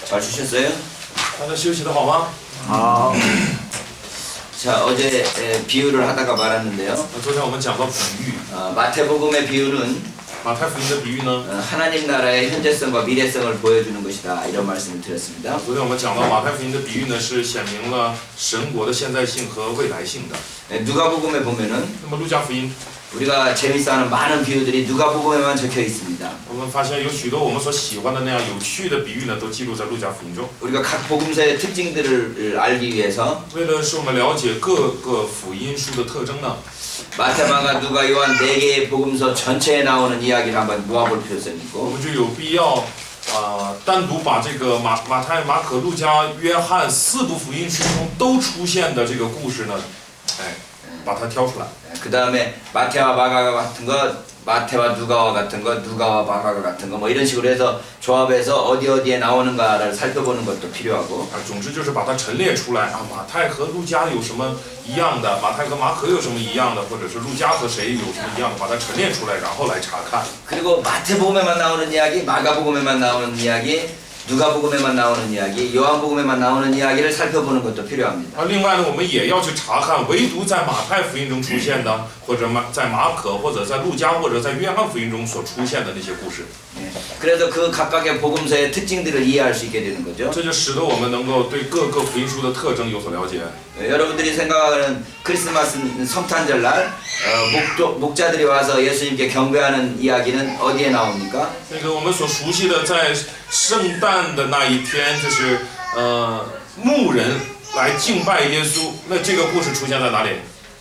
잘 쉬셨어요? 大家休息的好吗？ 아. 자, 어제 비유를 하다가 말았는데요. 昨天我们讲到比喻， 마태복음의 비유는 马太福音的比喻呢？ 하나님 나라의 현재성과 미래성을 보여주는 것이다. 이런 말씀을 드렸습니다. 昨天我们讲到马太福音的比喻呢，是显明了神国的现在性和未来性的。 누가복음에 보면은 那么路加福音， 우리가 재밌어하는 많은 비유들이 누가복음에만 적혀 있습니다. 我们发现有许多我们所喜欢的那样有趣的比喻呢，都记录在路加福音中。 우리가 각 복음서의 특징들을 알기 위해서 为了使我们了解各个福音书的特征呢， 마태, 마가, 누가, 요한 4개의 복음서 전체에 나오는 이야기를 한번 모아볼 필요성이 我 있고 们就有必要单独把这个马太、马可、路加、约翰4部福音书中都出现的这个故事呢，把它挑出来。 그 다음에 마태와 마가가 같은 것, 마태와 누가와 같은 것, 누가와 마가가 같은 것, 뭐 이런 식으로 해서 조합해서 어디에 나오는가를 살펴보는 것도 필요하고 总之就是把它陈列出来啊，马太和路加有什么一样的，马太和马可有什么一样的，或者是路加和谁有什么一样的，把它陈列出来，然后来查看。 그리고 마태복음에만 나오는 이야기, 마가복음에만 나오는 이야기, 누가복음에만 나오는 이야기, 요한복음에만 나오는 이야기를 살펴보는 것도 필요합니다. 另外呢，我们也要去查看，唯独在马太福音中出现的，或者在马可，或者在路加，或者在约翰福音中所出现的那些故事。 그래서 그 각각의 복음서의 특징들을 이해할 수 있게 되는 거죠. 这就使得我们能够对各个福音书的特征有所了解。 여러분들이 생각하는 크리스마스 성탄절날 목자들이 와서 예수님께 경배하는 이야기는 어디에 나옵니까? 那个我们所熟悉的，在圣诞的那一天，就是牧人来敬拜耶稣，那这个故事出现在哪里？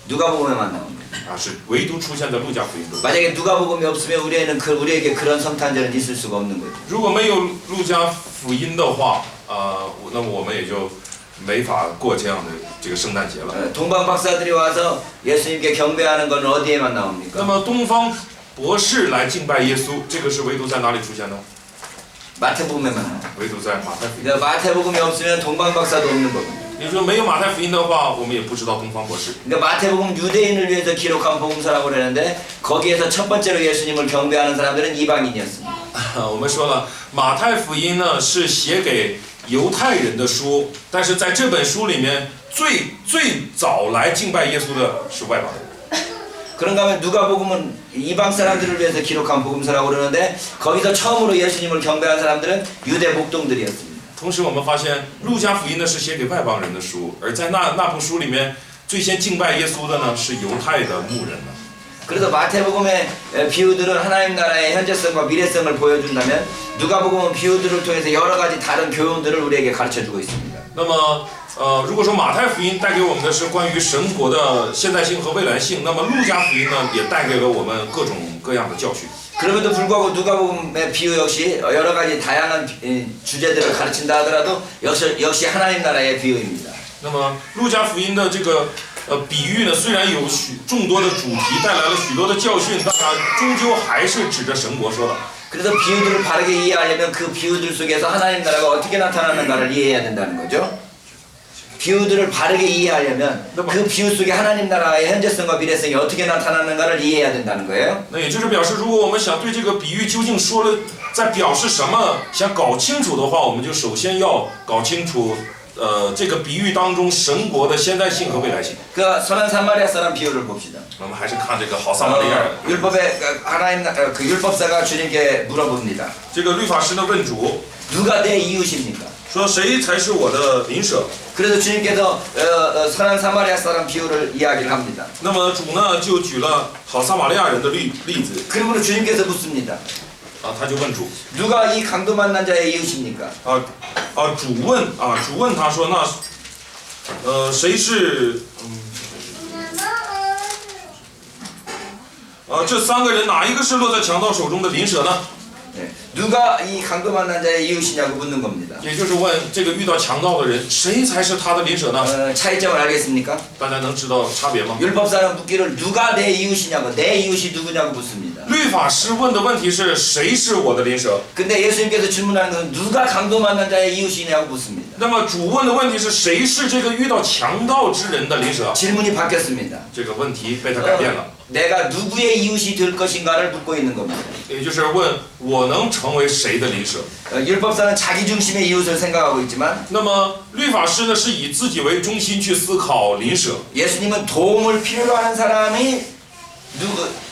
누가복음에만 나옵니다. 是唯独出现在路加福音中。 만약에 누가복음이 없으면 우리에게 그런 성탄절은 있을 수가 없는 거죠. 如果没有路加福音的话，那么我们也就没法过这样的这个圣诞节了。 동방 박사들이 와서 예수님께 경배하는 건 어디에만 那 나옵니까? 么东方博士来敬拜耶稣，这个是唯独在哪里出现呢？ 마태복음에만 나와요. 唯独在马太福音。 그러니까 마태복음이 없으면 동방 박사도 없는 거거든요. 也就是没有马太福音的话，我们也不知道东方博士。 그러니까 마태복음 유대인을 위해서 기록한 복음서라고 그러는데 거기에서 첫 번째로 예수님을 경배하는 사람들은 이방인이었습니다. 我们说了，马太福音呢是写给犹太人的书，但是在这本书里面最早来敬拜耶稣的是外邦人。 그런가 하면 누가복음은 이방 사람들을 위해서 기록한 복음서라고 그러는데 거기서 처음으로 예수님을 경배한 사람들은 유대 목동들이었습니다. 同时，我们发现路加福音呢是写给外邦人的书，而在那部书里面，最先敬拜耶稣的呢是犹太的牧人呢。 그래서 마태복음의 비유들은 하나님 나라의 현재성과 미래성을 보여준다면 누가복음은 비유들을 통해서 여러 가지 다른 교훈들을 우리에게 가르쳐주고 있습니다. 那么，如果说马太福音带给我们的是关于神国的现在性和未来性，那么路加福音呢也带给了我们各种各样的教训。 그럼에도 불구하고 누가복음의 비유 역시 여러 가지 다양한 주제들을 가르친다 하더라도 역시 하나님 나라의 비유입니다. 那么路加福音的这个比喻呢，虽然有众多的主题，带来了许多的教训，但它终究还是指着神国说的。 그래서 비유들을 바르게 이해하려면 그 비유들 속에서 하나님 나라가 어떻게 나타나는가를 이해해야 된다는 거죠. 비유들을 바르게 이해하려면 그 비유 속에 하나님 나라의 현재성과 미래성이 어떻게 나타나는가를 이해해야 된다는 거예요. 那也就是表示，如果我们想对这个比喻究竟说了在表示什么，想搞清楚的话，我们就首先要搞清楚，这个比喻当中神国的现在性和未来性。 그 선한 사마리아 사람 비유를 봅시다. 我们还是看这个好撒玛利亚人。 율법의 하나님 그 율법사가 주님께 물어봅니다. 这个律法师呢问主 누가 내 이웃입니까? 说：“谁才是我的邻舍？” 그래서 주님께서 선한 사마리아 사람 비유를 이야기를 합니다. 那么主呢就举了好撒玛利亚人的例子 그러므로 주님께서 묻습니다. 他就问主 누가 이 강도 만난 자의 이웃입니까? 主问他说那谁是这3个人哪一个是落在强盗手中的邻舍呢？ 네. 누가 이 강도 만난 자의 이웃이냐고 묻는 겁니다. 也就是问这个遇到强盗的人，谁才是他的邻舍呢？ 차이점을 알겠습니까? 大家能知道差别吗？ 율법사는 묻기를 누가 내 이웃이냐고 내 이웃이 누구냐고 묻습니다. 律法师问的问题是谁是我的邻舍？ 근데 예수님께서 질문하는 것은 누가 강도 만난 자의 이웃이냐고 묻습니다. 那么主问的问题是谁是这个遇到强盗之人的邻舍？ 질문이 바뀌었습니다. 这个问题被他改变了。 내가 누구의 이웃이 될 것인가를 묻고 있는 겁니다. 也就是问我能成为谁的邻舍。 율법사는 자기 중심의 이웃을 생각하고 있지만 那么律法师呢是以自己为中心去思考邻舍， 예수님은 도움을 필요로 하는 사람이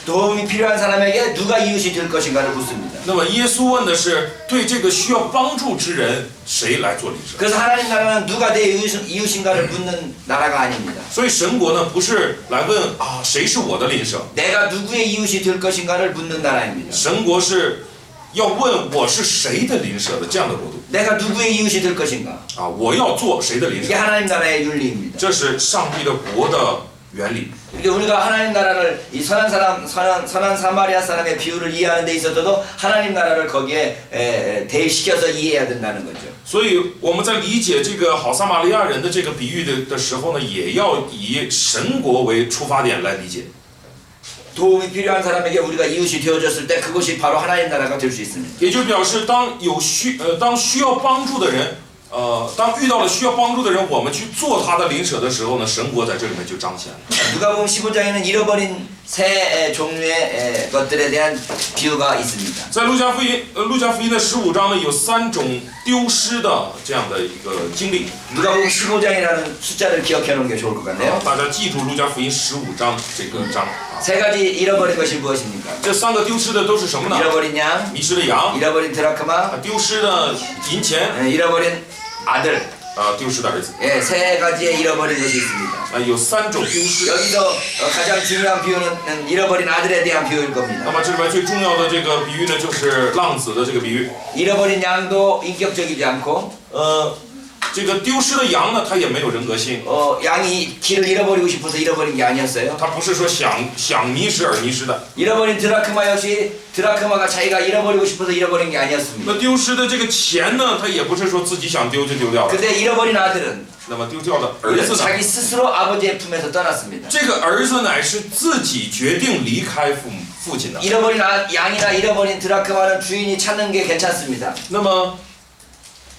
도움이 필요한 사람에게 누가 이웃이 될 것인가를 묻습니다. 那么耶稣问的是对这个需要帮助之人谁来做邻舍。 그래서 하나님 나라는 누가 내 이웃인가를 묻는 나라가 아닙니다. 所以神国呢不是来问啊谁是我的邻舍， 내가 누구의 이웃이 될 것인가를 묻는 나라입니다. 神国是要问我是谁的邻舍的这样的国度 내가 누구의 이웃이 될 것인가? 啊，我要做谁的邻 이게 舍， 하나님 나라의 윤리입니다. 这是上帝的国的原理。 이게 우리가 하나님 나라를 이 선한 사마리아 사람의 비유를 이해하는 데 있어서도 하나님 나라를 거기에 대입시켜서 이해해야 된다는 거죠. 所以我们在理解这个好撒玛利亚人的这个比喻的时候呢，也要以神国为出发点来理解。 도움이 필요한 사람에게 우리가 이웃이 되어줬을 때 그것이 바로 하나님 나라가 될 수 있습니다. 也就表示当需要帮助的人，当遇到了需要帮助的人，我们去做他的邻舍的时候呢，神国在这里面就彰显了。 누가복음 15장에는 잃어버린 새 종류의 것들에 대한 비유가 있습니다. 在路加福音的15章呢，有3种丢失的这样的一个经历。 누가복음 15장이라는 숫자를 기억해 놓는 게 좋을 것 같네요. 大家记住路加福音15章这个章啊。 세 가지 잃어버린 것이 무엇입니까? 这3个丢失的都是什么呢？ 잃어버린 양, 迷失的羊， 잃어버린 드라크마, 丢失的银钱， 잃어버린 아들. 丢失的儿子。 예, 세 가지의 잃어버린 것이 있습니다. 有3种丢失。 여기서 가장 중요한 비유는 잃어버린 아들에 대한 비유일 那 겁니다. 么这里面最重要的这个比喻呢，就是浪子的这个比喻。 잃어버린 양도 인격적이지 않고 这个丢失的羊呢，它也没有人格性， 양이 길을 잃어버리고 싶어서 잃어버린 게 아니었어요. 它不是说想迷失而迷失的。 잃어버린 드라크마 역시 드라크마가 자기가 잃어버리고 싶어서 잃어버린 게 아니었습니다. 那丢失的这个钱呢，它也不是说自己想丢就丢掉了。 근데 잃어버린 아들은 那么丢掉的儿子呢？ 자기 스스로 아버지의 품에서 떠났습니다. 这个儿子乃是自己决定离开父亲的。 잃어버린 양이나 잃어버린 드라크마는 주인이 찾는 게 괜찮습니다. 那么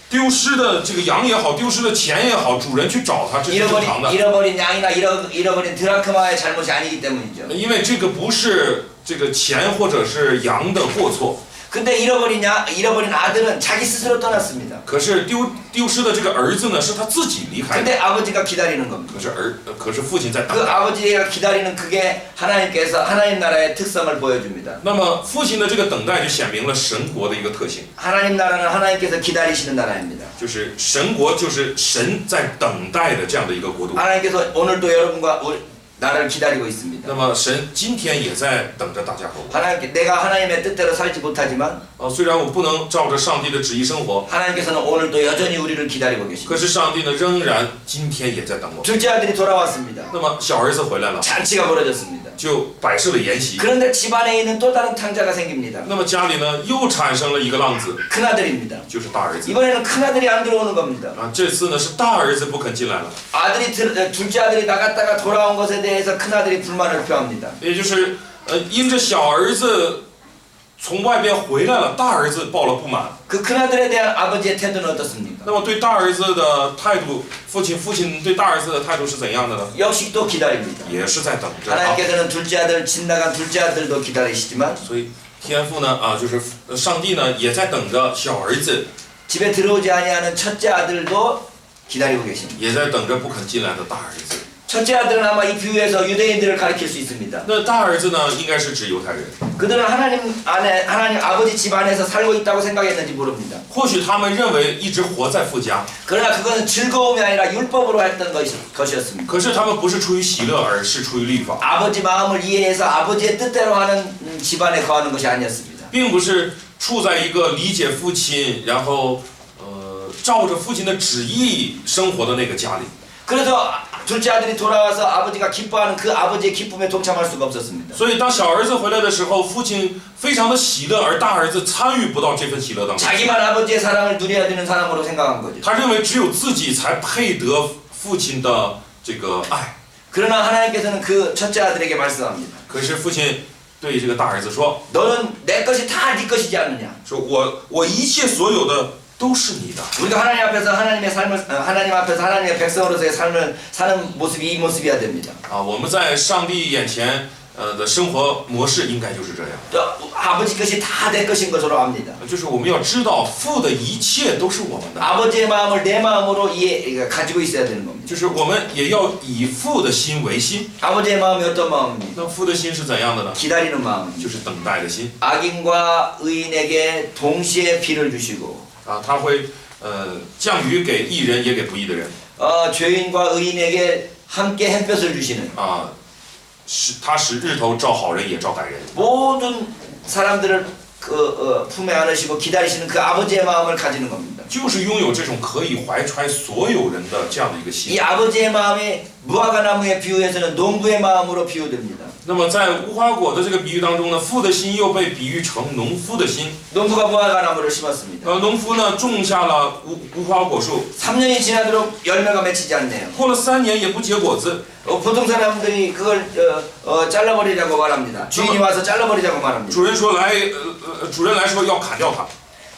丢失的这个羊也好，丢失的钱也好，主人去找他，这是正常的。 잃어버린 양이나 잃어버린 드라크마의 잘못이 아니기 때문이죠. 因为这个不是这个钱或者是羊的过错。 근데 잃어버린 아들은 자기 스스로 떠났습니다. 可是丢失的这个儿子呢，是他自己离开的。 근데 아버지가 기다리는 겁니다. 可是父亲在等 그 待。 아버지가 기다리는 그게 하나님께서 하나님 나라의 특성을 보여줍니다. 那么父亲的这个等待就显明了神国的一个特性， 하나님 나라는 하나님께서 기다리시는 나라입니다. 就是神国就是神在等待的这样的一个国度。 하나님께서 오늘도 여러분과 나를 기다리고 있습니다. 那么神今天也在等着大家和我。 내가 하나님의 뜻대로 살지 못하지만 虽然我不能照着上帝的旨意生活， 하나님께서는 오늘도 여전히 우리를 기다리고 계십니다. 可是上帝呢仍然今天也在等我。 둘째 아들이 돌아왔습니다. 那么小儿子回来了， 잔치가 벌어졌습니다. 就摆设了筵席。 그런데 집안에 있는 또 다른 탕자가 생깁니다. 那么家里呢又产生了一个浪子， 큰아들입니다. 就是大儿子。 이번에는 큰아들이 안 들어오는 겁니다. 这次呢是大儿子不肯进来了， 둘째 아들이 나갔다가 돌아온 것에 대해서 큰아들이 불만을 표합니다. 也就是因着小儿子从外边回来了，大儿子报了不满。 그 큰아들에 대한 아버지의 태도는 어떻습니까? 那么对大儿子的态度，父亲对大儿子的态度是怎样的呢？ 역시 또 기다립니다. 也是在等着啊。 하나님께서는 둘째 아들 집 나간 둘째 아들도 기다리시지만 所以天父呢就是上帝呢也在等着小儿子， 집에 들어오지 아니하는 첫째 아들도 기다리고 계십니다. 也在等着不肯进来的大儿子。 첫째 아들은 아마 이 비유에서 유대인들을 가리킬 수 있습니다. 那大儿子呢，应该是指犹太人。 그들은 하나님 아버지 집 안에서 살고 있다고 생각했는지 모릅니다. 或许他们认为一直活在父家， 그러나 그것은 즐거움이 아니라 율법으로 했던 것이었습니다. 可是他们不是出于喜乐，而是出于律法， 아버지 마음을 이해해서 아버지의 뜻대로 하는 집안에 거하는 것이 아니었습니다. 并不是处在一个理解父亲，然后照着父亲的旨意生活的那个家里。 그래서 둘째 아들이 돌아와서 아버지가 기뻐하는 그 아버지의 기쁨에 동참할 수가 없었습니다. 所以当小儿子回来的时候，父亲非常的喜乐，而大儿子参与不到这份喜乐当中。 자기만 아버지의 사랑을 누려야 되는 사람으로 생각한 거죠. 他认为只有自己才配得父亲的这个爱。 그러나 하나님께서는 그 첫째 아들에게 말씀합니다. 可是父亲对这个大儿子说 너는 내 것이 다 네 것이지 않느냐. 说我一切所有的都是你的。 우리가 하나님 앞에서 하나님의 백성으로서의 삶을 사는 모습이 이 모습이어야 됩니다. 我们在上帝眼前，的生活模式应该就是这样。 또 아버지 것이 다 내 것인 것으로 압니다. 就是我们要知道父的一切都是我们的， 아버지의 마음을 내 마음으로 가지고 있어야 되는 겁니다. 就是我们也要以父的心为心。 아버지의 마음이 어떤 마음입니까? 那父的心是怎样的呢？ 기다리는 마음입니다. 就是等待的心 악인과 의인에게 동시에 비를 주시고 啊，他会降雨给义人也给不义的人 죄인과 의인에게 함께 햇볕을 주시는 啊，他使日头照好人也照歹人。 모든 사람들을 품에 안으시고 기다리시는 그 아버지의 마음을 가지는 겁니다. 就是拥有这种可以怀揣所有人的这样的一个 이 心。 아버지의 마음이 무화과나무의 비유에서는 농부의 마음으로 비유됩니다. 那么在无花果的这个比喻当中呢，父的心又被比喻成农夫的心。 농부가 무화과나무를 심었습니다. 农夫呢种下了无花果树， 3년이 지나도록 열매가 맺히지 않네요. 过了3年也不结果子。 보통 사람들이 그걸 잘라버리자고 말합니다. 주인이 와서 잘라버리자고 말합니다. 主人来说要砍掉它，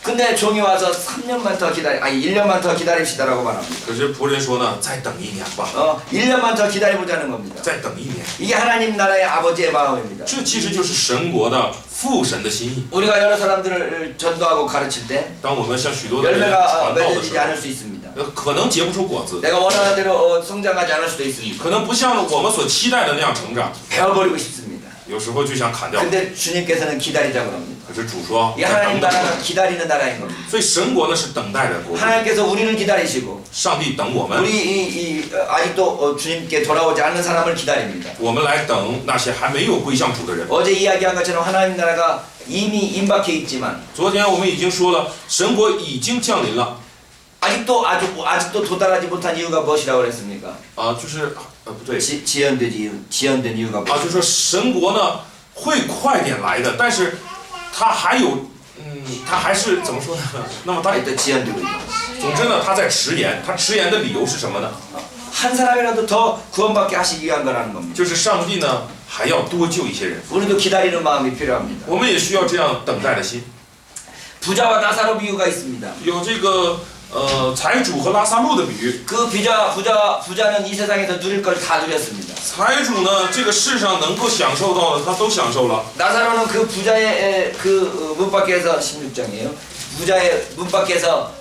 근데 종이 와서 3년만 더 1년만 더 기다립시다라고 말합니다. 可是仆人说呢，再等1年吧， 1년만 더 기다려보자는 겁니다. 再等1年。 이게 하나님 나라의 아버지의 마음입니다. 这其实就是神国的父神的心意。 우리가 여러 사람들을 전도하고 가르칠 때 当我们向许多的人 열매가 传道的 맺어지지 时候， 않을 수 있습니다. 可能结不出果子， 내가 원하는 대로 성장하지 않을 수도 있습니다. 可能不像我们所期待的那样成长， 베어버리고 싶습니다. 有时候就想砍掉。 근데 주님께서는 기다리자고 합니다. 可是主说， 이 하나님 나라는 기다리는 나라인 겁니다. 所以神国呢是等待的国度， 하나님께서 우리를 기다리시고 上帝等我们， 우리 아직도 주님께 돌아오지 않는 사람을 기다립니다. 我们来等那些还没有归向主的人。 어제 이야기한 것처럼 하나님 나라가 이미 임박해 있지만 昨天我们已经说了，神国已经降临了 아직도 도달하지 못한 이유가 무엇이라고 그랬습니까? 啊，就是不对 지연된 이유가 啊，就说神国呢会快点来的，但是它还有它还是怎么说呢？那么它 또 지연되고 있다. 总之呢，它在迟延，它迟延的理由是什么呢？ 한 사람이라도 더 구원받게 하시기 위한 거라는 겁니다. 就是上帝呢还要多救一些人， 우리도 기다리는 마음이 필요합니다. 我们也需要这样等待的心。 부자와 나사로 비유가 있습니다. 有这个财主和拉萨路的比喻。 그 부자는 이 세상에서 누릴 걸 다 누렸습니다. 财主呢，这个世上能够享受到的，他都享受了。 나사로는 그 부자의 그 문 밖에서 16장이에요. 부자의 문 밖에서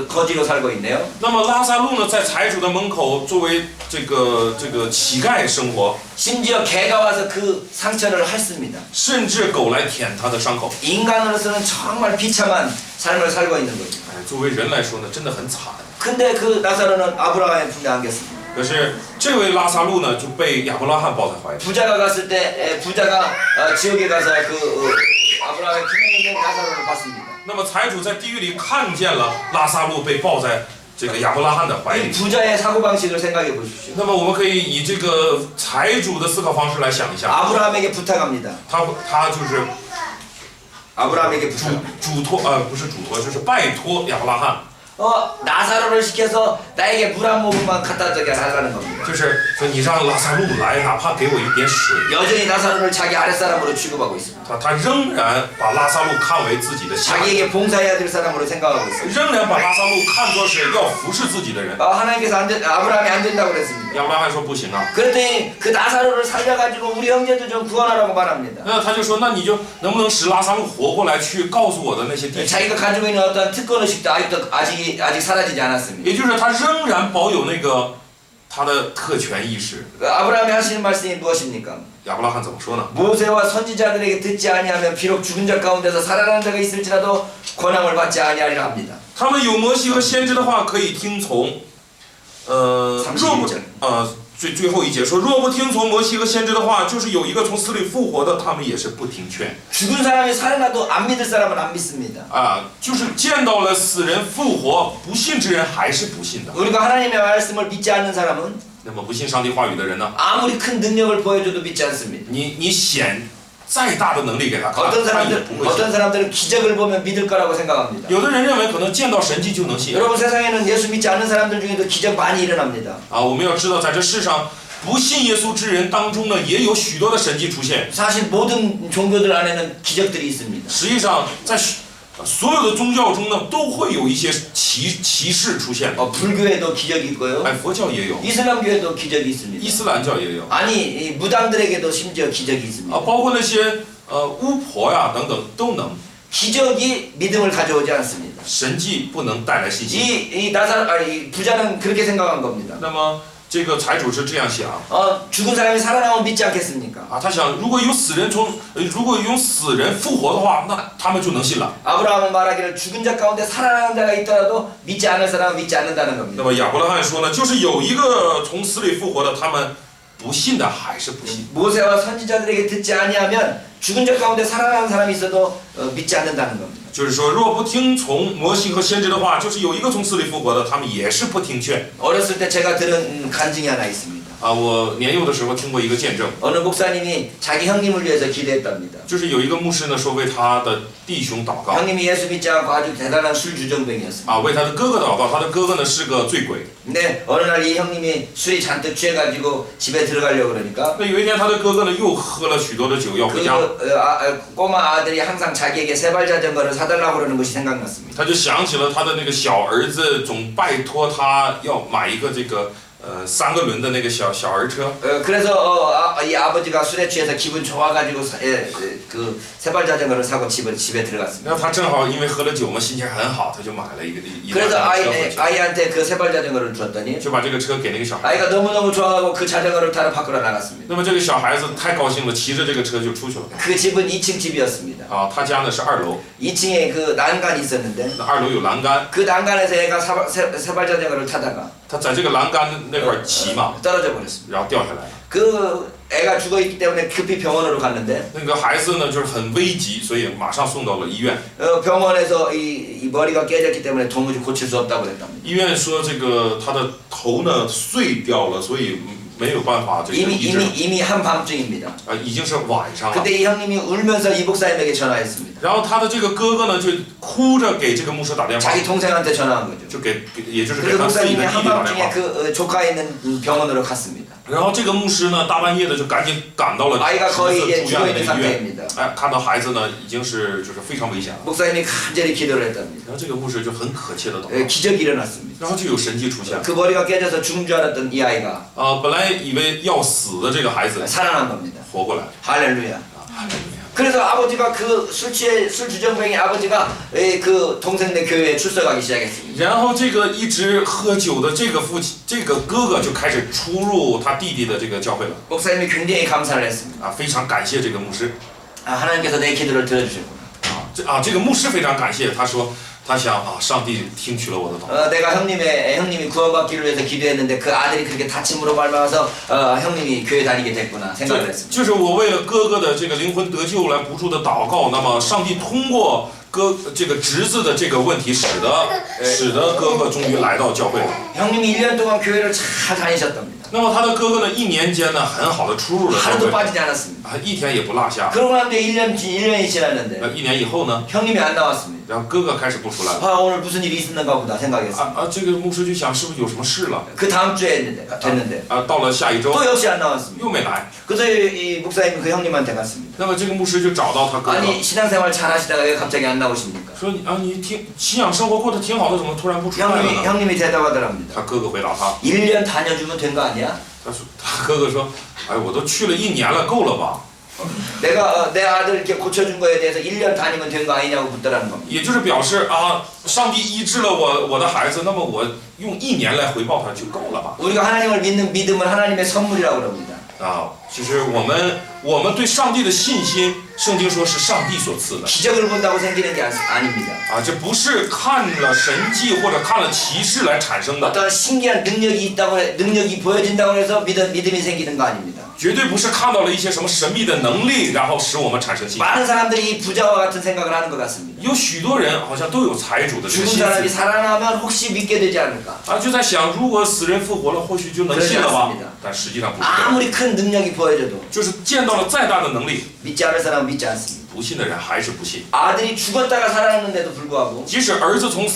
거지로 살고 있네요. 那么拉萨路呢，在财主的门口作为这个乞丐生活， 심지어 개가 와서 그 상처를 핥습니다. 甚至狗来舔他的伤口。 인간으로서는 정말 비참한 삶을 살고 있는 거죠. 哎，作为人来说呢，真的很惨。 근데 그 나사로는 아브라함의 품에 안겼습니다. 可是这位拉萨路呢，就被亚伯拉罕抱在怀里。 부자가 갔을 때 부자가 지옥에 가서 아브라함의 품에 있는 나사로를 봤습니다. 那么财主在地狱里看见了拉萨路被抱在这个亚伯拉罕的怀 이 里。 부자의 사고방식을 생각해 보십시오. 那么我们可以以这个财主的思考方式来想一下， 아브라함에게 부탁합니다. 他就是 아브라함에게 부탁. 嘱托不是嘱托，就是拜托亚伯拉罕， 나사로를 시켜서 나에게 물 한 모금만 갖다 주게 하라는 겁니다. 就是说你让拉萨路来，哪怕给我一点水。 여전히 나사로를 자기 아랫사람으로 취급하고 있습니다. 他仍然把拉萨路看为自己的下， 자기에게 봉사해야 될 사람으로 생각하고 있습니다. 仍然把拉萨路看作是要服侍自己的人。 하나님께서 아브라함이 안 된다고 그랬습니다. 亚伯拉罕说不行啊， 그랬더니 그 나사로를 살려가지고 우리 형제도 좀 구원하라고 말합니다. 那他就说，那你就能不能使拉萨路活过来，去告诉我的那些弟兄？ 자기가 가지고 있는 어떤 특권의식도 아직 사라지지 않았습니다. 也就是他仍然保有那个他的特权意识。 아브라함이 하시는 말씀이 무엇입니까? 亚伯拉罕怎么说呢？ 모세와 선지자들에게 듣지 아니하면 비록 죽은 자 가운데서 살아나는 자가 있을지라도 권함을 받지 아니하리라 합니다. 他们有摩西和先知的话可以听从，若不最后一节说，若不听从摩西和先知的话，就是有一个从死里复活的，他们也是不听劝。 죽은 사람이 살아나도 안 믿을 사람은 안 믿습니다. 就是见到了死人复活，不信之人还是不信的。 우리가 하나님의 말씀을 믿지 않는 사람은 那么不信上帝话语的人呢？ 아무리 큰 능력을 보여줘도 믿지 않습니다. 你显再大的能力给他看， 他也不会信。 어떤 사람들은 기적을 보면 믿을 거라고 생각합니다. 有的人认为可能见到神迹就能信。 여러분 세상에는 예수 믿지 않는 사람들 중에도 기적 많이 일어납니다. 我们要知道，在这世上不信耶稣之人当中呢，也有许多的神迹出现。 사실 모든 종교들 안에는 기적들이 있습니다. 实际上，在所有的宗教中呢，都会有一些奇事出现。 불교에도 기적이 있고요. 哎，佛教也有， 이슬람교에도 기적이 伊 있습니다. 斯兰教也有， 아니 이 무당들에게도 심지어 기적이 있습니다. 包括那些巫婆呀等等都能。 기적이 믿음을 가져오지 않습니다. 神迹不能带来信心。 이 부자는 그렇게 생각한 겁니다. 那么这个财主是这样想 죽은 사람이 살아나면 믿지 않겠습니까? 啊，他想如果有死人复活的话，那他们就能信了。 아브라함은 말하기를 죽은 자 가운데 살아나는 자가 있더라도 믿지 않을 사람은 믿지 않는다는 那 겁니다. 么亚伯拉罕说呢，就是有一个从死里复活的，他们不信的还是不信。 모세와 선지자들에게 듣지 아니하면 죽은 자 가운데 살아나는 사람이 있어도 믿지 않는다는 겁니다. 就是说，若不听从摩西和先知的话，就是有一个从死里复活的，他们也是不听劝。 어렸을 때 제가 들은 간증이 하나 있습니다. 啊，我年幼的时候听过一个见证， 어느 목사님이 자기 형님을 위해서 기도했답니다. 就是有一个牧师呢说为他的弟兄祷告， 형님이 예수 믿지 않고 아주 대단한 술주정뱅이였습니다. 啊，为他的哥哥祷告，他的哥哥呢是个醉鬼。 근데 어느 날 이 형님이 술이 잔뜩 취해가지고 집에 들어가려고 그러니까 那有一天，他的哥哥呢又喝了许多的酒要回家， 꼬마 아들이 항상 자기에게 세발 자전거를 사달라고 그러는 것이 생각났습니다. 他就想起了他的那个小儿子总拜托他要买一个这个3个轮的那个小儿车。 그래서 이 아버지가 술에 취해서 기분 좋아가지고 그 세발 자전거를 사고 집에 들어갔습니다. 然后他正好因为喝了酒嘛，心情很好，他就买了一辆 그래서 车回去， 아이한테 그 세발 자전거를 줬더니 就把这个车给那个小孩。 아이가 너무너무 좋아하고 그 자전거를 타러 밖으로 나갔습니다. 那么这个小孩子太高兴了，骑着这个车就出去了。 그 집은 2층 집이었습니다. 啊，他家呢是2楼， 2층에 그 난간이 있었는데 那2楼有栏杆， 그 난간에서 애가 세발 자전거를 타다가 他在这个栏杆那块骑嘛， 떨어져 버렸습니다. 然后掉下来了。 그 애가 죽어 있기 때문에 급히 병원으로 갔는데 那个孩子呢就是很危急，所以马上送到了医院。 병원에서 이 머리가 깨졌기 때문에 도무지 고칠 수 없다고 그랬답니다. 医院说这个他的头呢碎掉了，所以没有办法这个医治。 이미 한밤중입니다. 已经是晚上了。 그때 이 형님이 울면서 이 목사님에게 전화했습니다. 然后他的这个哥哥呢就哭着给这个牧师打电话， 자기 동생한테 전화한 거죠. 就也就是给 그래서 他自己 목사님이 的弟弟打电 한밤중에 话。 그 조카에 있는 병원으로 갔습니다. 然后这个牧师呢大半夜的就赶紧赶到了 아이가 侄 거의 子 이제 住 죽어 院的 있는 医院。 상태입니다. 哎，看到孩子呢已经是就是非常危险了。 목사님이 간절히 기도를 했답니다. 然后这个牧师就很渴切的祷告， 기적이 일어났습니다. 然后就有神迹出现。 그 머리가 깨져서 죽은 줄 알았던 이 아이가 本来以为要死的这个孩子 살아난 겁니다. 活过来了。 할렐루야. 哈利路亚 그래서 아버지가 그 술주정뱅이 아버지가 그 동생네 교회에 출석하기 시작했습니다. 然后这个一直喝酒的这个这个哥哥就开始出入他弟弟的这个教会了。 목사님이 굉장히 감사를 했습니다. 非常感谢这个牧师。 하나님께서 내 기도를 들어주셨구나. 这个牧师非常感谢，他说他想上帝听取了我的祷告。 내가 형님이 구원받기를 위해서 기도했는데 그 아들이 그렇게 다침으로 말미암아서 형님이 교회 다니게 됐구나 생각을 했습니다. 就是我为了哥哥的这个灵魂得救来不住的祷告，那么上帝通过这个侄子的这个问题，使得哥哥终于来到教会了。 형님이 1년 동안 교회를 잘 다니셨답니다. 那么他的哥哥呢，1年间呢，很好的出入了教 하루도 会， 빠지지 않았습니다. 一天也不落下。 그러고 난 뒤에 1년이 지났는데 1年以后呢， 형님이 안 나왔습니다. 然后哥哥开始不出来了。 오늘 무슨 일이 있었는가 보다 생각했습니다. 这个牧师就想是不是有什么事了？ 그 다음 주에 됐는데 到了下一周 또 역시 안 나왔습니다. 又没来。 그래서 이 목사님 그 형님한테 갔습니다. 那么这个牧师就找到他哥哥， 아니 신앙생활 잘 하시다가 왜 갑자기 안 나오십니까? 说你信仰生活过得挺好的，怎么突然不出来了呢？ 형님이 대답하더랍니다. 他哥哥回答他， 1년 다녀주면 된 거 아니야? 他哥哥说，哎，我都去了1年了，够了吧？ 내가 내 아들 이렇게 고쳐준 거에 대해서 1년 다니면 된 거 아니냐고 묻더라는 겁니다. 也就是表示上帝医治了我的孩子，那么我用1年来回报他就够了吧？ 우리가 하나님을 믿는 믿음은 하나님의 선물이라고 그럽니다. 其实我们对上帝的信心，圣经说是上帝所赐的。 기적을 본다고 생기는 게 아닙니다. 这不是看了神迹或者看了奇事来产生的， 어떤 신기한 능력이 보여진다고 해서 믿음이 생기는 거 아닙니다. 绝对不是看到了一些什么神秘的能力，然后使我们产生信心。 많은 사람들이 이 부자와 같은 생각을 하는 것 같습니다. 有许多人好像都有财主的这个 죽은 心 사람이 思， 살아나면 혹시 믿게 되지 않을까? 就在想，如果死人复活了，或许就能信了吧 그렇지않습니다 ？但实际上不是这样， 아무리 큰 능력이 보여져도 就是见到了再大的能力， 믿지 않을 사람은 믿지 않습니다. 不信的人还是不信。 아들이 죽었다가 살아났는데도 불구하고 即使儿子从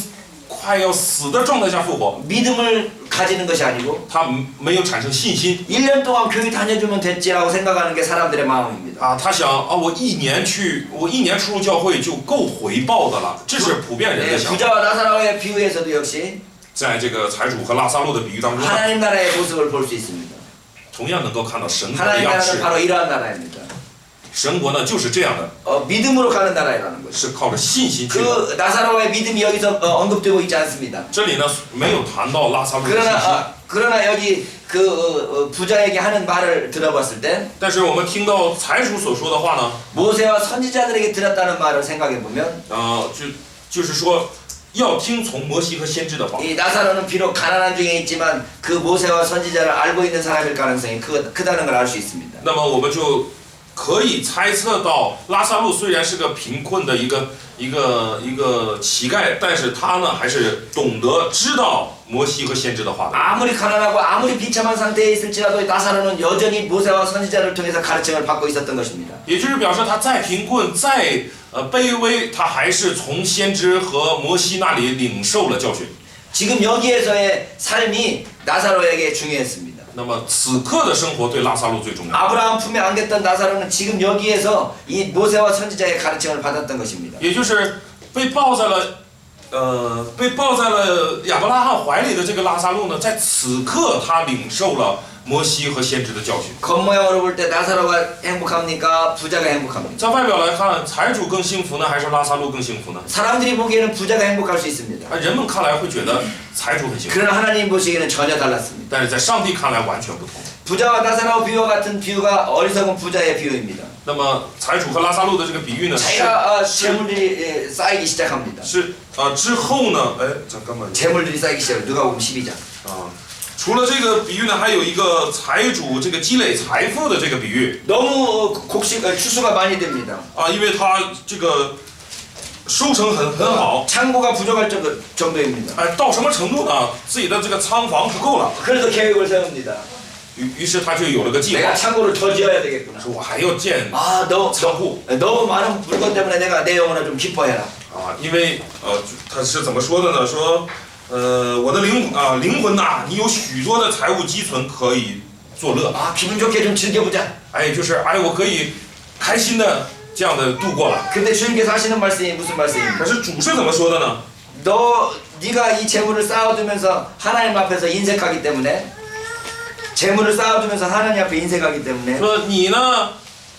快要死的状态下复活， 믿음을 가지는 것이 아니고 他没有产生信心 1년 동안 교회 다녀주면 됐지라고 생각하는 게 사람들의 마음입니다. 啊，他想啊，我一年出入教会就够回报的了，这是普遍人 네, 的想法。 부자와 나사로의 비유에서도 역시 在这个财主和拉萨路的比喻当中呢， 하나님 나라의 모습을 볼 수 있습니다. 同样能够看到神国的 하나님 样 나라는 式。 바로 이러한 나라입니다. 神国呢就是这样的， 믿음으로 가는 나라라는 거죠. 是靠着信心去的。 그 나사로의 믿음이 여기서 언급되고 있지 않습니다. 这里呢没有谈到拉萨路的信心， 그러나 여기 그 부자에게 하는 말을 들어봤을 때 但是我们听到财主所说的话呢， 모세와 선지자들에게 들었다는 말을 생각해 보면 就是说要听从摩西和先知的话。 이 나사로는 비록 가난한 중에 있지만 그 모세와 선지자를 알고 있는 사람일 가능성이 크다는 걸 알 수 있습니다. 那么我们就可以猜测到，拉萨路虽然是个贫困的一个乞丐，但是他呢还是懂得知道摩西和先知的话的。 아무리 가난하고 아무리 비참한 상태에 있을지라도 나사로는 여전히 모세와 선지자를 통해서 가르침을 받고 있었던 것입니다. 也就是表示他再贫困再卑微，他还是从先知和摩西那里领受了教训。 지금 여기에서의 삶이 나사로에게 중요했습니다. 那么此刻的生活对拉萨路最重要， 아브라함 품에 안겼던 나사로는 지금 여기에서 이 모세와 선지자의 가르침을 받았던 것입니다. 也就是被抱在了亚伯拉罕怀里的这个拉萨路呢，在此刻他领受了摩西和先知的教训。 겉모양으로 볼 때 나사로가 행복합니까? 부자가 행복합니까? 在外表来看，财主更幸福呢，还是拉萨路更幸福呢？ 사람들이 보기에는 부자가 행복할 수 있습니다. 人们看来会觉得财主很幸福， 그러나 하나님 보시기에는 전혀 달랐습니다. 但是在上帝看来完全不同。 부자와 나사로 비유와 같은 비유가 어리석은 부자의 비유입니다. 那么财主和拉萨路的这个比喻呢， 자기가 재물들이 쌓이기 시작합니다. 是之后呢，哎，잠깐만요。 재물들이 쌓이기 시작해요. 누가복음 12장. 除了这个比喻呢，还有一个财主这个积累财富的这个比喻 너무 추수가 많이 됩니다. 因为他这个收成很好， 창고가 부족할 정도입니다. 到什么程度呢？自己的这个仓房不够了， 그래서 계획을 세웁니다. 于是他就有了个计划， 내가 창고를 더 지어야 되겠구나. 说我还要建 너 仓库 너무 많은 물건 때문에 내가 내 영혼을 좀 기뻐해라. 因为他是怎么说的呢？说我的灵魂呐，你有许多的财物积存可以作乐， 기분 좋게 좀 즐겨보자. 就是我可以开心的这样的度过了。 근데 주님께서 하시는 말씀이 무슨 말씀입니까? 可是主是怎么说的呢？ 네가 이 재물을 쌓아두면서 하나님 앞에서 인색하기 때문에 재물을 쌓아두면서 하나님 앞에 인색하기 때문에 说你呢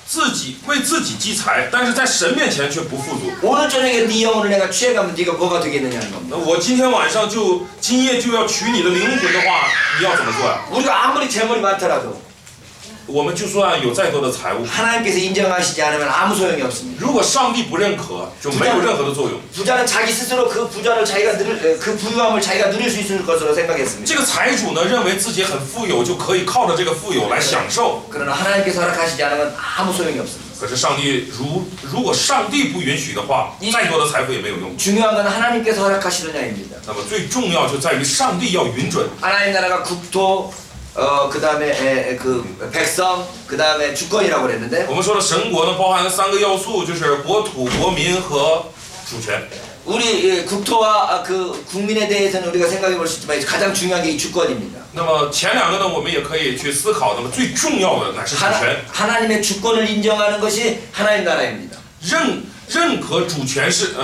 自己为自己积财，但是在神面前却不富足。 오늘 저녁에 네 영혼을 내가 취해가면 네가 뭐가 되겠느냐는 겁니다. 我今天晚上今夜就要取你的灵魂的话，你要怎么做呀？ 우리가 아무리 재물이 많더라도 我们就算有再多的财物， 하나님께서 인정하시지 않으면 아무 소용이 없습니다. 如果上帝不认可，就没有任何的作用。 부자는 자기 스스로 그 부자를 그 부유함을 자기가 누릴 수 있을 것으로 생각했습니다. 这个财主呢，认为自己很富有，就可以靠着这个富有来享受。 그러나 하나님께서 허락하시지 않으면 아무 소용이 없습니다. 可是上帝如果上帝不允许的话，再多的财富也没有用。 중요한 건 하나님께서 허락하시느냐입니다. 那么最重要就在于上帝要允准。 하나님 나라가 국토 그다음에 그 백성 그다음에 주권이라고 그랬는데 我们说的神国呢，包含3个要素，就是国土、国民和主权。 우리 국토와 그 국민에 대해서는 우리가 생각해 볼 수 있지만 가장 중요한 게 이 주권입니다. 那么前2个呢，我们也可以去思考。那么最重要的乃是主权。 하나님의 주권을 인정하는 것이 하나님 나라입니다. 认可主权是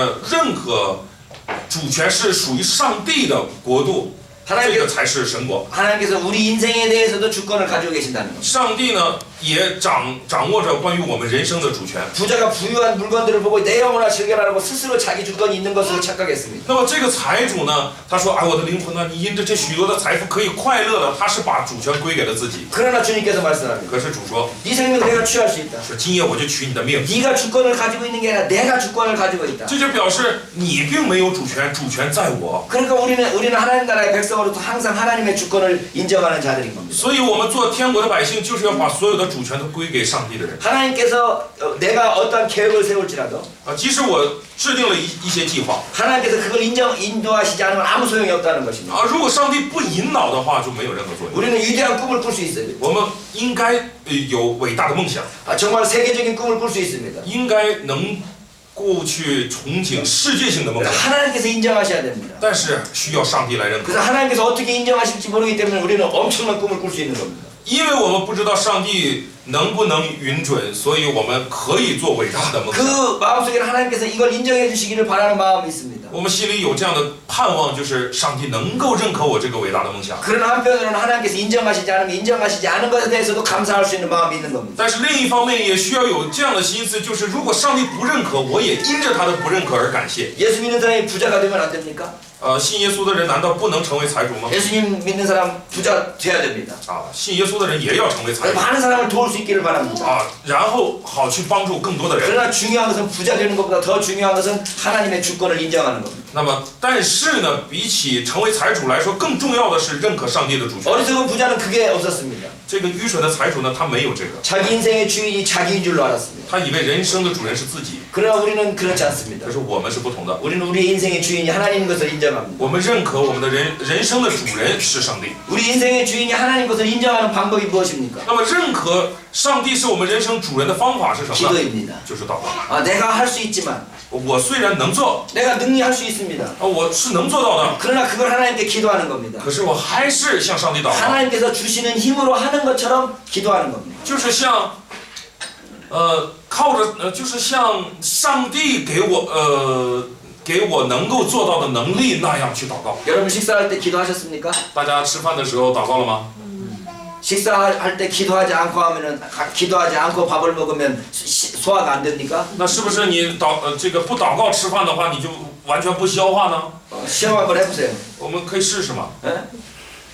属于上帝的国度。 这个才是神国。 하나님께서 우리 인생에 대해서도 주권을 가지고 계신다는 겁니다. 上帝呢也掌握着关于我们人生的主权。 부자가 부유한 물건들을 보고 내 영혼아 즐겨라라고 스스로 자기 주권이 있는 것으로 착각했습니다. 那么这个财主呢，他说：“我的灵魂呢，你因着这许多的财富可以快乐的。”他是把主权归给了自己。 그러나 주님께서 말씀합니다. 可是主说 네 생명 내가 취할 수 있다. 说今夜我就取你的命。 네가 주권을 가지고 있는 게 아니라 내가 주권을 가지고 있다. 这就表示你并没有主权，主权在我。 그러니까 우리는 하나님 나라의 백성으로서 항상 하나님의 주권을 인정하는 자들인 겁니다. 所以我们做天国的百姓，就是要把所有的主权都归给上帝的人。 하나님께서 내가 어떠한 계획을 세울지라도 即使我制定了一些计划， 하나님께서 그걸 인도하시지 않으면 아무 소용이 없다는 것입니다. 如果上帝不引导的话，就没有任何作用。 우리는 위대한 꿈을 꿀 수 있어요. 我们应该有伟大的梦想， 정말 세계적인 꿈을 꿀 수 있습니다. 应该能过去憧憬世界性的梦想， 하나님께서 인정하셔야 됩니다. 但是需要上帝来认可， 그래서 하나님께서 어떻게 인정하실지 모르기 때문에 우리는 엄청난 꿈을 꿀 수 있는 겁니다. 因为我们不知道上帝能不能允准，所以我们可以做伟大的梦想。 그 마음속에는 하나님께서 이걸 인정해 주시기를 바라는 마음이 있습니다. 我们心里有这样的盼望，就是上帝能够认可我这个伟大的梦想。 그러나 한편으로는 하나님께서 인정하시지 않으면 인정하시지 않은 것에 대해서도 감사할 수 있는 마음이 있는 겁니다. 但是另一方面也需要有这样的心思，就是如果上帝不认可，我也因着他的不认可而感谢。 예수 믿는 사람이 부자가 되면 안 됩니까? 信耶稣的人难道不能成为财主吗？ 예수님 믿는 사람 부자 돼야 됩니다. 信耶稣的人也要成为财主 많은 사람을 도울 수 있기를 바랍니다. 然后好去帮助更多的人。 그러나 중요한 것은 부자 되는 것보다 더 중요한 것은 하나님의 주권을 인정하는 겁니다. 那么，但是呢，比起成为财主来说，更重要的是认可上帝的主权。 어리석은 부자는 그게 없었습니다. 这个愚蠢的财主呢，他没有这个， 자기 인생의 주인이 자기인 줄로 알았습니다. 他以为人生的主人是自己。 그러나 우리는 그렇지 않습니다. 可是我们是不同的， 우리는 우리의 인생의 주인이 하나님인 것을 인정합니다. 我们认可我们的人生的主人是上帝。 우리 인생의 주인이 하나님인 것을 인정하는 방법이 무엇입니까? 那么，认可上帝是我们人生主人的方法是什么呢？ 기도입니다. 就是祷告。 내가 할 수 있지만 我虽然能做， 내가 능히 할 수 있습니다. 我是能做到的， 그러나 그걸 하나님께 기도하는 겁니다. 可是我还是向上帝祷告， 하나님께서 주시는 힘으로 하는 것처럼 기도하는 겁니다. 就是像，靠着就是像上帝给我能够做到的能力那样去祷告。 여러분 식사할 때 기도하셨습니까? 大家吃饭的时候祷告了吗？ 식사할 때 기도하지 않고 하면은 기도하지 않고 밥을 먹으면 소화가 안 됩니까? 那是不是你这个不祷告吃饭的话，你就完全不消化呢？ 시험 한번 해보세요. 我们可以试试嘛。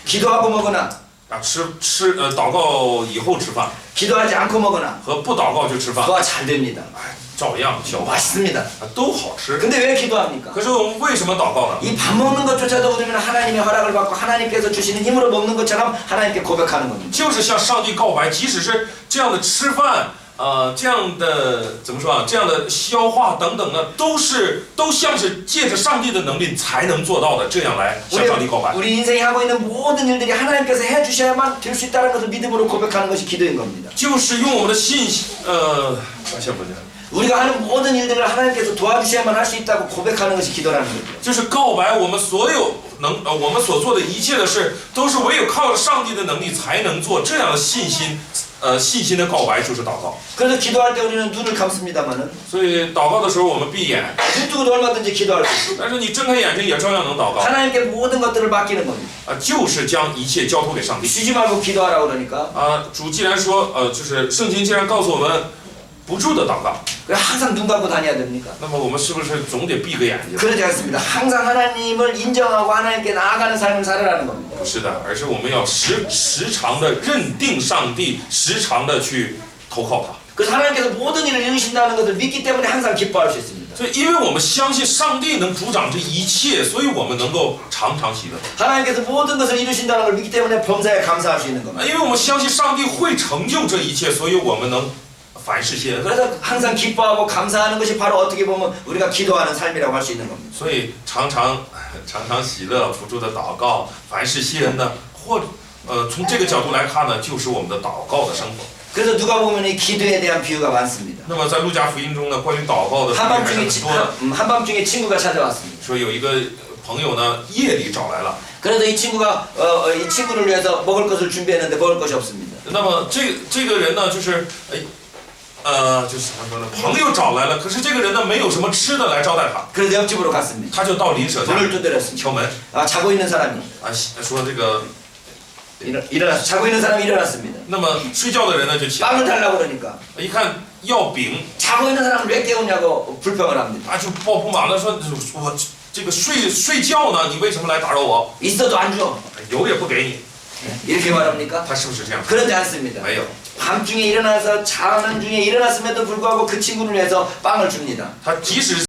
기도하고 먹거나 祷告以后吃饭 기도하지 않고 먹거나 和不祷告就吃饭， 소화 잘 됩니다. 照样消化， 맛있습니다. 都好吃。 근데 왜 기도합니까? 可是我们为什么祷告呢？ 이 밥 먹는 것조차도 우리는 하나님의 허락을 받고 하나님께서 주시는 힘으로 먹는 것처럼 하나님께 고백하는 겁니다. 就是向上帝告白，即使是这样的吃饭，这样的怎么说啊？这样的消化等等呢，都像是借着上帝的能力才能做到的，这样来向上帝告白。 우리 인생이 하고 있는 모든 일들이 하나님께서 해주셔야만 될 수 있다는 것을 믿음으로 고백하는 것이 기도인 겁니다. 就是用我们的信心，先不讲。 우리가 하는 모든 일들을 하나님께서 도와주셔야만 할 수 있다고 고백하는 것이 기도라는 거죠. 就是告白我们所有我们所做的一切的事，都是唯有靠着上帝的能力才能做。这样的信心的告白就是祷告。 그래서 기도할 때 우리는 눈을 감습니다만은 所以祷告的时候我们闭眼， 눈 뜨고도 얼마든지 기도할 수 있습니다. 但是你睁开眼睛也照样能祷告。 하나님께 모든 것들을 맡기는 겁니다. 就是将一切交托给上帝。 쉬지 말고 기도하라고 그러니까 主既然说，就是圣经既然告诉我们不住的祷告， 항상 눈 감고 다녀야 됩니까? 那么我们是不是总得闭个眼睛？ 그러지 않습니다. 항상 하나님을 인정하고 하나님께 나아가는 삶을 살아라는 겁니다. 不是的，而是我们要时常的认定上帝，时常的去投靠他。 그래서 하나님께서 모든 일을 이루신다는 것을 믿기 때문에 항상 기뻐할 수 있습니다. 所以，因为我们相信上帝能主掌这一切，所以我们能够常常喜乐。 하나님께서 모든 것을 이루신다는 걸 믿기 때문에 범사에 감사할 수 있는 겁니다. 因为我们相信上帝会成就这一切，所以我们能凡事谢恩。 그래서 항상 기뻐하고 감사하는 것이 바로 어떻게 보면 우리가 기도하는 삶이라고 할 수 있는 겁니다. 所以常常喜乐，辅助的祷告，凡事谢恩呢，从这个角度来看呢，就是我们的祷告的生活。 그래서 누가 보면 이 기도에 대한 비유가 많습니다. 那么在路加福音中呢，关于祷告的还是很多的。 한밤중에 친구가 찾아왔습니다. 说有一个朋友呢，夜里找来了。 그래서 이 친구가 이 친구를 위해서 먹을 것을 준비했는데 먹을 것이 없습니다. 那么这个人呢，就是就是怎么说呢？朋友找来了，可是这个人呢，没有什么吃的来招待他， 그래서 옆집으로 갔습니다. 他就到邻舍家 문을 두드렸습니다. 敲门， 자고 있는 사람이 说这个， 자고 있는 사람이 일어났습니다. 那么睡觉的人呢就起来， 빵을 달라고 그러니까 一看要饼， 자고 있는 사람을 왜 깨우냐고 불평을 합니다. 就抱不满了，说我这个睡觉呢，你为什么来打扰我？ 있어도 안 줘. 有也不给你， 이렇게 말합니까? 他是不是这样？ 그러지 않습니다. 没有， 밤중에 일어나서 자는 중에 일어났음에도 불구하고 그 친구를 위해서 빵을 줍니다. 他即使